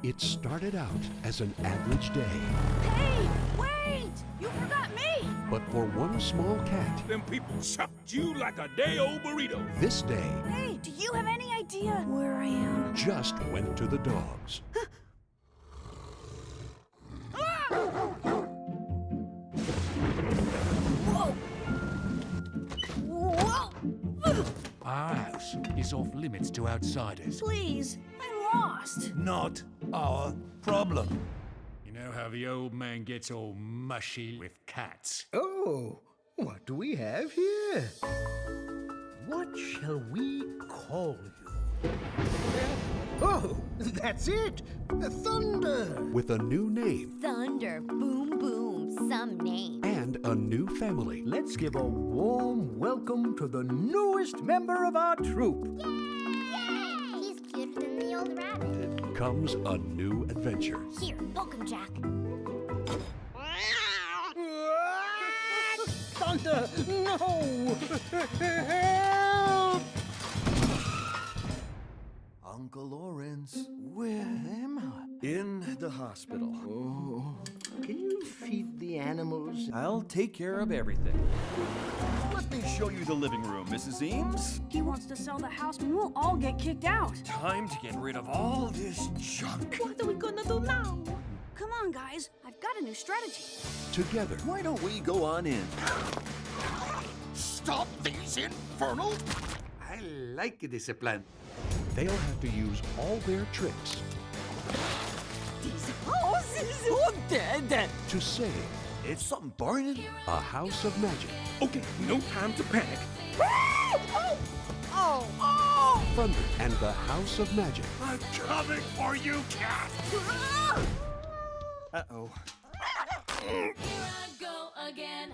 It started out as an average day, Hey, wait! You forgot me! but for one small cat, Them people chopped you like a day-old burrito. this day Hey, do you have any idea where I am? just went to the dogs. Whoa! Whoa! Our house is off limits to outsiders. Please, I'm lost. Not our problem. You know how the old man gets all mushy with cats? Oh, what do we have here? What shall we call you? Oh, that's it! Thunder! With a new name Thunder, boom, boom, some name. and a new family, Let's give a warm welcome to the newest member of our troop. Yay! He's cuter than the old rabbit. comes a new adventure. Here, poke him, Jack. Thunder! No! Help! Uncle Lawrence, where am I? In the hospital. Oh, can you feed the animals? I'll take care of everything. Let me show you the living room, Mrs. Eames. He wants to sell the house and we'll all get kicked out. Time to get rid of all this junk. What are we gonna do now? Come on, guys. I've got a new strategy. Together, Why don't we go on in? Stop these infernal... I like this plan. they'll have to use all their tricks This house is haunted. to save It's something burning. a house of magic. Okay, no time to panic. Thunder and the House of Magic. I'm coming for you, cat. Uh-oh. Here I go again.